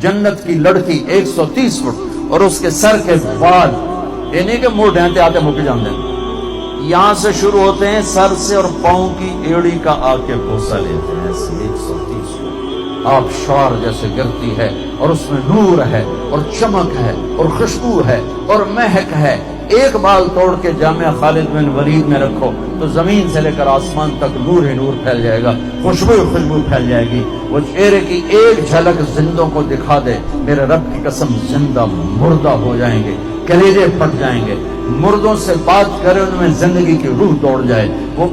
جنت کی لڑکی 130 فٹ اور اس کے سر کے بال یہ نہیں کہ منہ ڈھانتے آتے مک جاندے یہاں سے شروع ہوتے ہیں سر سے اور پاؤں کی ایڑی کا آ کے بوسہ لیتے ہیں ایسے 130 فٹ آبشار جیسے گرتی ہے اور اس میں نور ہے اور چمک ہے اور خوشبو ہے اور مہک ہے. ایک بال توڑ کے جامعہ خالد بن ولید میں رکھو تو زمین سے لے کر آسمان تک نور ہی نور پھیل جائے گا, خوشبو خوشبو پھیل جائے گی. وہ چہرے کی ایک جھلک زندوں کو دکھا دے, میرے رب کی قسم زندہ مردہ ہو جائیں گے, کلیجے پھٹ جائیں گے. مردوں سے بات کرے ان میں زندگی کی روح دوڑ جائے. وہ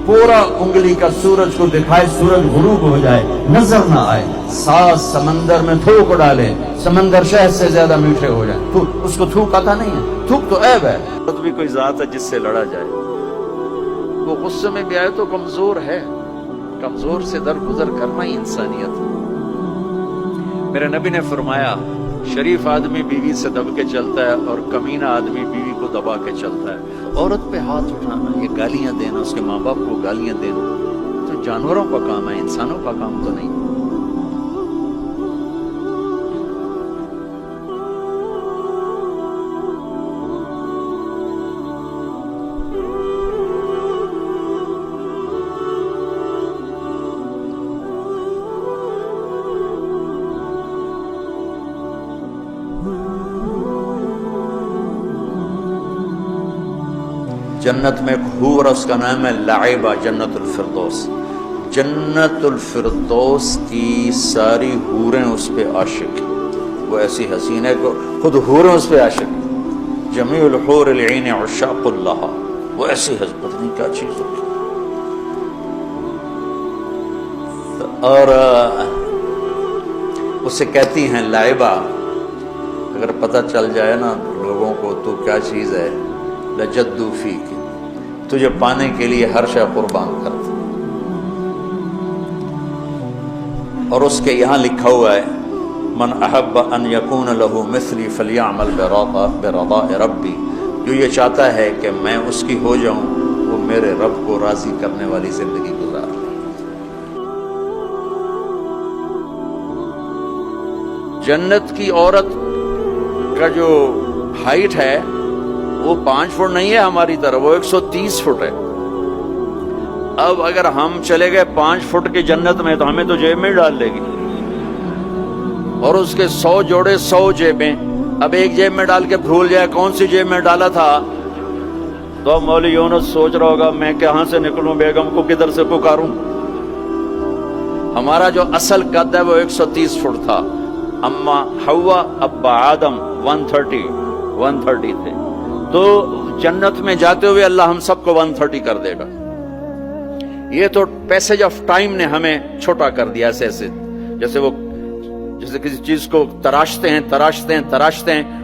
پورا انگلی کا سورج کو دکھائے, سورج غروب ہو جائے, نظر نہ آئے. ساتھ سمندر میں تھوک ڈالے, سمندر شہد سے زیادہ میٹھے ہو جائیں. اس کو تھوک آتا نہیں ہے, تھوک تو عیب ہے. خود بھی کوئی ذات ہے جس سے لڑا جائے. وہ غصے میں بھی آئے تو کمزور ہے, کمزور سے درگزر کرنا ہی انسانیت ہے. میرے نبی نے فرمایا شریف آدمی بیوی سے دب کے چلتا ہے اور کمینہ آدمی بیوی کو دبا کے چلتا ہے. عورت پہ ہاتھ اٹھانا, یہ گالیاں دینا, اس کے ماں باپ کو گالیاں دینا تو جانوروں کا کام ہے, انسانوں کا کام تو نہیں. جنت میں ایک حور, اس کا نام ہے لعبہ, جنت الفردوس. جنت الفردوس کی ساری حوریں اس پہ عاشق ہیں. وہ ایسی حسین ہے کہ خود حوریں اس پہ عاشق ہیں. جمیع الحور العین عشاق اللہ. وہ ایسی حضرت نہیں کیا چیز ہوگی. اور اسے کہتی ہیں لعبہ, اگر پتہ چل جائے نا لوگوں کو تو کیا چیز ہے, لجدو فیک, تجھے پانے کے لیے ہر شے قربان کرتا. اور اس کے یہاں لکھا ہوا ہے من احب ان یکون له مثلی فلیعمل برضاء ربی. جو یہ چاہتا ہے کہ میں اس کی ہو جاؤں وہ میرے رب کو راضی کرنے والی زندگی گزار لے. جنت کی عورت کا جو ہائٹ ہے وہ 5 فٹ نہیں ہے ہماری طرح, وہ 130 فٹ ہے. اب اگر ہم چلے گئے 5 فٹ کی جنت میں تو ہمیں تو جیب میں ڈال لے گی, اور اس کے 100 جوڑے 100 جیبیں. اب ایک جیب میں ڈال کے بھول جائے کون سی جیب میں ڈالا تھا تو اب مولوی یونس سوچ رہا ہوگا میں کہاں سے نکلوں, بیگم کو کدھر سے پکاروں. ہمارا جو اصل قد ہے وہ 130 فٹ تھا. اما حوا ابا آدم 130 تھے. تو جنت میں جاتے ہوئے اللہ ہم سب کو 130 کر دے گا. یہ تو پیسج آف ٹائم نے ہمیں چھوٹا کر دیا ایسے ایسے, جیسے کسی چیز کو تراشتے ہیں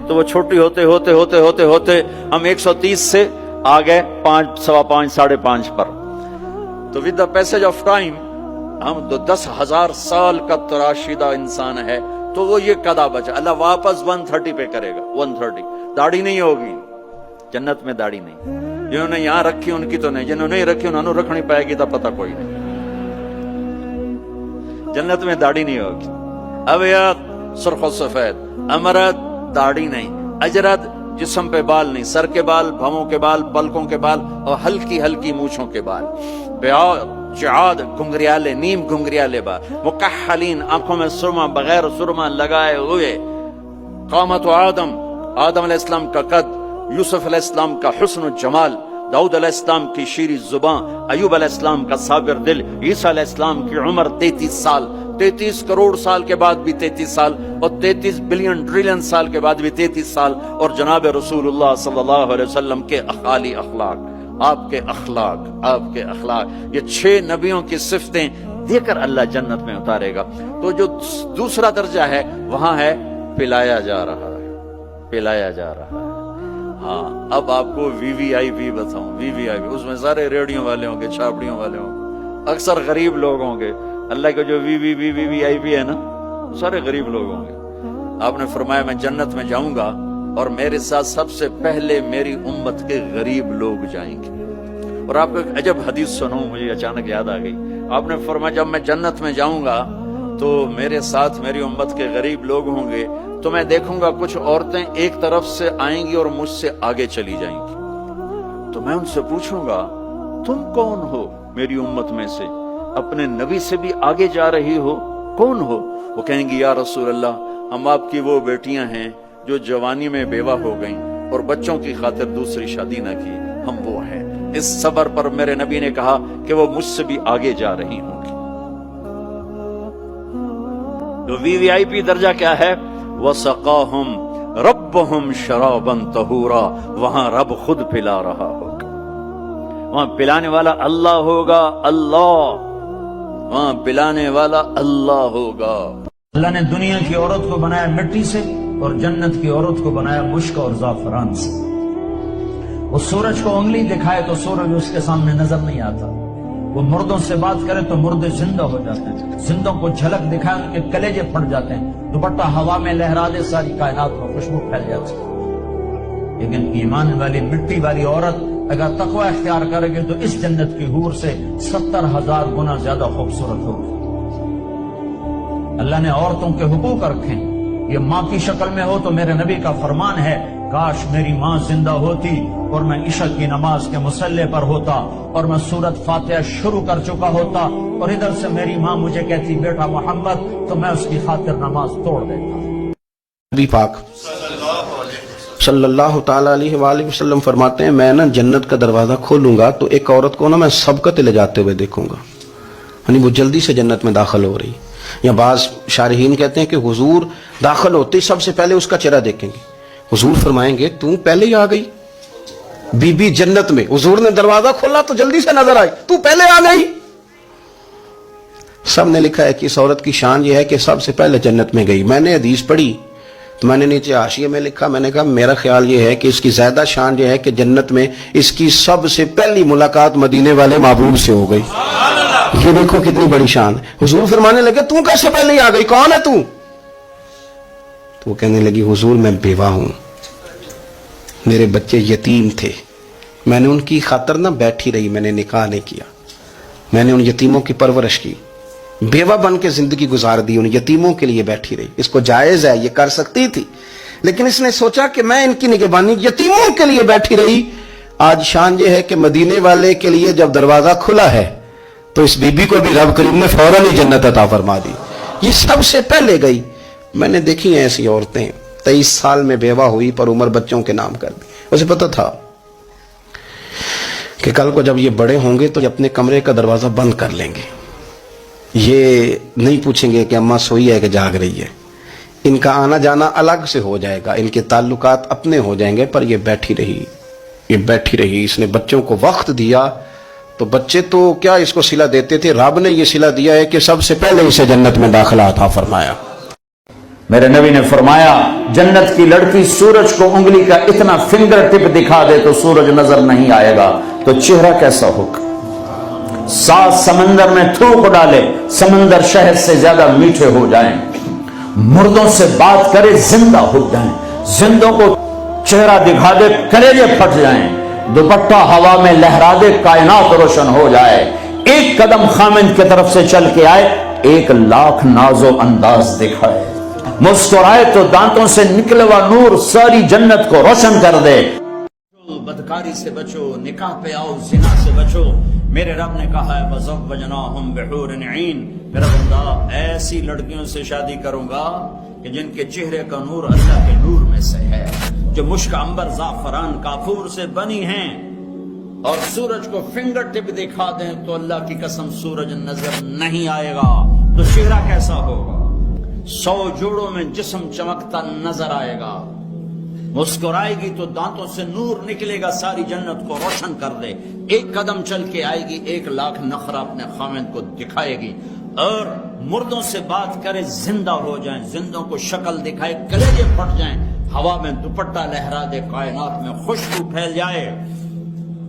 تو وہ چھوٹی ہوتے ہم 130 سے آ گئے 5, 5.25, 5.5 پر. تو with the passage of time ہم تو 10,000 سال کا تراشیدہ انسان ہے, تو وہ یہ قدا بچا. اللہ واپس 130 پہ کرے گا. 130 داڑھی نہیں ہوگی جنت میں, داڑھی نہیں. جنہوں نے یہاں رکھی ان کی تو نہیں, جنہوں نے نہیں رکھی انہوں نے رکھنی پائے گی تو پتہ کوئی نہیں. جنت میں داڑھی نہیں ہوگی. ابیض سرخ و سفید, امرد داڑھی نہیں, اجرد جسم پہ بال نہیں, سر کے بال, بھووں کے بال, پلکوں کے بال اور ہلکی ہلکی مونچھوں کے بال. بیاض جعاد گھنگریالے, نیم گھنگریالے بال. مکحلین آنکھوں میں سرما بغیر سرما لگائے ہوئے. قامت آدم علیہ السلام کا قد, یوسف علیہ السلام کا حسن و جمال, داؤد علیہ السلام کی شیریں زبان, ایوب علیہ السلام کا صابر دل, عیسیٰ علیہ السلام کی عمر 33 سال, 33 کروڑ سال کے بعد بھی 33 سال, اور 33 بلین ٹریلین سال کے بعد بھی 33 سال, اور جناب رسول اللہ صلی اللہ علیہ وسلم کے اعالی اخلاق, آپ کے اخلاق, یہ 6 نبیوں کی صفتیں دے کر اللہ جنت میں اتارے گا. تو جو دوسرا درجہ ہے وہاں ہے پلایا جا رہا ہے. ہاں اب آپ کو وی وی آئی پی بتاؤں. وی وی آئی پی اس میں سارے ریڈیو والے ہوں گے, چھاپڑیوں والے ہوں گے, اکثر غریب لوگ ہوں گے. اللہ کا جو وی وی آئی پی ہے نا, سارے غریب لوگ ہوں گے. آپ نے فرمایا میں جنت میں جاؤں گا اور میرے ساتھ سب سے پہلے میری امت کے غریب لوگ جائیں گے. اور آپ کو ایک عجب حدیث سنوں, مجھے اچانک یاد آ گئی. آپ نے فرمایا جب میں جنت میں جاؤں گا تو میرے ساتھ میری امت کے غریب لوگ ہوں گے تو میں دیکھوں گا کچھ عورتیں ایک طرف سے آئیں گی اور مجھ سے آگے چلی جائیں گی. تو میں ان سے پوچھوں گا تم کون ہو میری امت میں سے, اپنے نبی سے بھی آگے جا رہی ہو, کون ہو؟ وہ کہیں گی یا رسول اللہ ہم آپ کی وہ بیٹیاں ہیں جو جوانی میں بیوہ ہو گئیں اور بچوں کی خاطر دوسری شادی نہ کی, ہم وہ ہیں. اس صبر پر میرے نبی نے کہا کہ وہ مجھ سے بھی آگے جا رہی ہوں گی. تو VIP درجہ کیا ہے؟ وَسَقَاهُمْ رَبُّهُمْ شَرَابًا طَهُورًا, وہاں رب خود پلا رہا ہوگا, وہاں پلانے والا اللہ ہوگا, اللہ وہاں پلانے والا اللہ ہوگا. اللہ نے دنیا کی عورت کو بنایا مٹی سے اور جنت کی عورت کو بنایا مشک اور زعفران سے. وہ سورج کو انگلی دکھائے تو سورج اس کے سامنے نظر نہیں آتا, وہ مردوں سے بات کرے تو مردے زندہ ہو جاتے ہیں, زندوں کو جھلک دکھائے ان کے کلیجے پھٹ جاتے ہیں, دوپٹہ ہوا میں لہرا دے ساری کائنات میں خوشبو پھیل جاتی ہے. لیکن ایمان والی مٹی والی عورت اگر تقوی اختیار کرے گی تو اس جنت کی حور سے 70,000 گنا زیادہ خوبصورت ہوگی. اللہ نے عورتوں کے حقوق رکھے, یہ ماں کی شکل میں ہو تو میرے نبی کا فرمان ہے کاش میری ماں زندہ ہوتی اور میں عشاء کی نماز کے مصلے پر ہوتا اور میں سورۃ فاتحہ شروع کر چکا ہوتا اور ادھر سے میری ماں مجھے کہتی بیٹا محمد, تو میں اس کی خاطر نماز توڑ دیتا. نبی پاک صلی اللہ تعالی علیہ وآلہ وسلم فرماتے ہیں میں نا جنت کا دروازہ کھولوں گا تو ایک عورت کو نا میں سبقت لے جاتے ہوئے دیکھوں گا, یعنی وہ جلدی سے جنت میں داخل ہو رہی. یا بعض شارحین کہتے ہیں کہ حضور داخل ہوتے سب سے پہلے اس کا چہرہ دیکھیں گے. حضور فرمائیں گے تو پہلے ہی آ گئی بی بی جنت میں, حضور نے دروازہ کھولا تو جلدی سے نظر آئی, تو پہلے آ گئی. سب نے لکھا ہے کہ اس عورت کی شان یہ ہے کہ سب سے پہلے جنت میں گئی. میں نے حدیث پڑھی تو میں نے نیچے حاشیے میں لکھا, میں نے کہا میرا خیال یہ ہے کہ اس کی زیادہ شان یہ ہے کہ جنت میں اس کی سب سے پہلی ملاقات مدینے والے محبوب سے ہو گئی. یہ دیکھو کتنی بڑی شان. حضور فرمانے لگے تو کیسے پہلے ہی آ گئی, کون ہے تو وہ کہنے لگی حضور میں بیوہ ہوں, میرے بچے یتیم تھے, میں نے ان کی خاطر نہ بیٹھی رہی, میں نے نکاح نہیں کیا, میں نے ان یتیموں کی پرورش کی, بیوہ بن کے زندگی گزار دی, ان یتیموں کے لیے بیٹھی رہی. اس کو جائز ہے, یہ کر سکتی تھی, لیکن اس نے سوچا کہ میں ان کی نگہبانی یتیموں کے لیے بیٹھی رہی. آج شان یہ ہے کہ مدینے والے کے لیے جب دروازہ کھلا ہے تو اس بی بی کو بھی رب کریم نے فوراً ہی جنت عطا فرما دی. یہ سب سے پہلے گئی. میں نے دیکھی ہیں ایسی عورتیں 23 سال میں بیوہ ہوئی پر عمر بچوں کے نام کر دی. اسے پتا تھا کہ کل کو جب یہ بڑے ہوں گے تو اپنے کمرے کا دروازہ بند کر لیں گے, یہ نہیں پوچھیں گے کہ اماں سوئی ہے کہ جاگ رہی ہے, ان کا آنا جانا الگ سے ہو جائے گا, ان کے تعلقات اپنے ہو جائیں گے. پر یہ بیٹھی رہی, یہ بیٹھی رہی. اس نے بچوں کو وقت دیا تو بچے تو کیا اس کو صلہ دیتے تھے, رب نے یہ صلہ دیا ہے کہ سب سے پہلے اسے جنت میں داخلہ عطا فرمایا. میرے نبی نے فرمایا جنت کی لڑکی سورج کو انگلی کا اتنا فنگر ٹپ دکھا دے تو سورج نظر نہیں آئے گا, تو چہرہ کیسا ہوگا. 7 سمندر میں تھوک ڈالے سمندر شہد سے زیادہ میٹھے ہو جائیں, مردوں سے بات کرے زندہ ہو جائیں, زندوں کو چہرہ دکھا دے کلیجے پھٹ جائیں, دوپٹہ ہوا میں لہرا دے کائنات روشن ہو جائے, ایک قدم خامند کی طرف سے چل کے آئے 1,00,000 ناز و انداز دکھائے, مسکرائے تو دانتوں سے نکلے ہوا نور ساری جنت کو روشن کر دے. بدکاری سے بچو, نکاح پہ آؤ, زنا سے بچو. میرے رب نے کہا ہے وَزَوَّجْنَاهُمْ بِحُورٍ عِينٍ, میرا بندہ ایسی لڑکیوں سے شادی کروں گا کہ جن کے چہرے کا نور اللہ کے نور میں سے ہے, جو مشک عنبر زعفران کافور سے بنی ہیں, اور سورج کو فنگر ٹپ دکھا دیں تو اللہ کی قسم سورج نظر نہیں آئے گا. تو چہرہ کیسا ہوگا؟ 100 جوڑوں میں جسم چمکتا نظر آئے گا. مسکرائے گی تو دانتوں سے نور نکلے گا, ساری جنت کو روشن کر دے. ایک قدم چل کے آئے گی 1,00,000 نخرہ اپنے خامند کو دکھائے گی, اور مردوں سے بات کرے زندہ ہو جائیں, زندوں کو شکل دکھائے کلیجے پھٹ جائیں, ہوا میں دوپٹہ لہرا دے کائنات میں خوشبو پھیل جائے,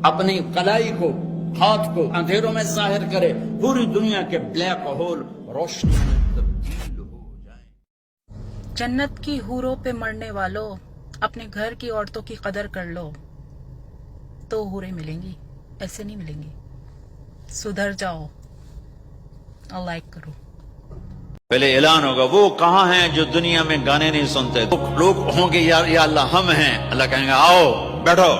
اپنی کلائی کو ہاتھ کو اندھیروں میں ظاہر کرے, پوری دنیا کے بلیک ہول روشنی میں تبدیل ہو جائیں. جنت کی حوروں پہ مرنے والوں, اپنے گھر کی عورتوں کی قدر کر لو تو حوریں ملیں گی, ایسے نہیں ملیں گی. سدھر جاؤ اور لائک کرو. پہلے اعلان ہوگا وہ کہاں ہیں جو دنیا میں گانے نہیں سنتے. لوگ ہوں گے یا اللہ ہم ہیں. اللہ کہیں گے آؤ بیٹھو.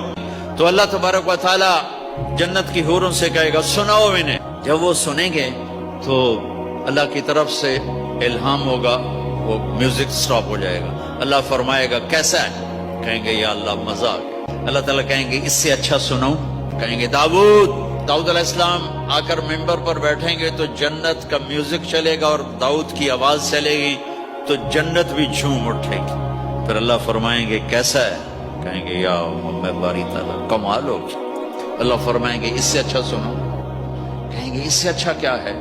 تو اللہ تبارک و تعالی جنت کی حوروں سے کہے گا سناؤ انہیں. جب وہ سنیں گے تو اللہ کی طرف سے الہام ہوگا, وہ میوزک سٹاپ ہو جائے گا. اللہ فرمائے گا کیسا ہے؟ کہیں گے یا اللہ مزاق. اللہ تعالیٰ کہیں گے اس سے اچھا سناؤں؟ کہیں گے داؤد علیہ السلام آ کر ممبر پر بیٹھیں گے تو جنت کا میوزک چلے گا اور داؤد کی آواز چلے گی تو جنت بھی جھوم اٹھے گی. پھر اللہ فرمائیں گے کیسا ہے؟ کہیں گے یا میں باری تعالیٰ کمال ہوگی. اللہ فرمائیں گے اس سے اچھا سنو. کہیں گے اس سے اچھا کیا ہے؟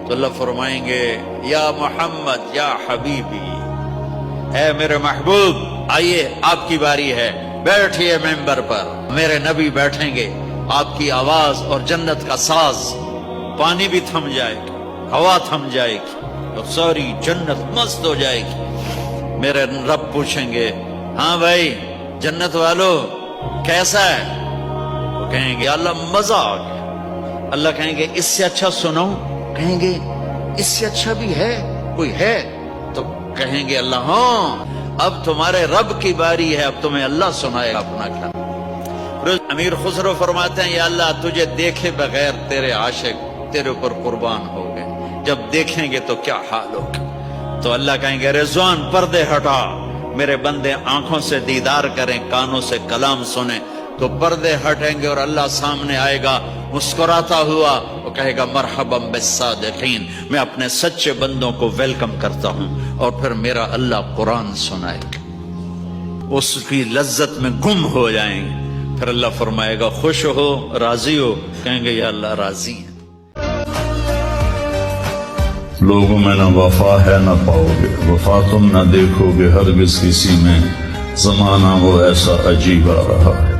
تو اللہ فرمائیں گے یا محمد یا حبیبی, اے میرے محبوب آئیے آپ کی باری ہے, بیٹھیے ممبر پر. میرے نبی بیٹھیں گے, آپ کی آواز اور جنت کا ساز, پانی بھی تھم جائے گا, ہوا تھم جائے گی اور ساری جنت مست ہو جائے گی. میرے رب پوچھیں گے ہاں بھائی جنت والو کیسا ہے؟ وہ کہیں گے اللہ مزہ آ گیا. اللہ کہیں گے اس سے اچھا سناؤں؟ کہیں گے اس سے اچھا بھی ہے کوئی ہے؟ تو کہیں گے اللہ ہاں اب تمہارے رب کی باری ہے, اب تمہیں اللہ سنائے گا اپنا کیا. امیر خسرو فرماتے ہیں یا اللہ تجھے دیکھے بغیر تیرے عاشق تیرے اوپر قربان ہو گئے, جب دیکھیں گے تو کیا حال ہوگا. تو اللہ کہیں گے رضوان پردے ہٹا, میرے بندے آنکھوں سے دیدار کریں کانوں سے کلام سنیں. تو پردے ہٹیں گے اور اللہ سامنے آئے گا مسکراتا ہوا, وہ کہے گا مرحبا بالصادقین, میں اپنے سچے بندوں کو ویلکم کرتا ہوں. اور پھر میرا اللہ قرآن سنائے گا, اس کی لذت میں گم ہو جائیں گے. پھر اللہ فرمائے گا خوش ہو راضی ہو؟ کہیں گے یا اللہ راضی ہیں. لوگوں میں نہ وفا ہے نہ پاؤ گے, وفا تم نہ دیکھو گے ہرگز کسی میں, زمانہ وہ ایسا عجیب آ رہا ہے.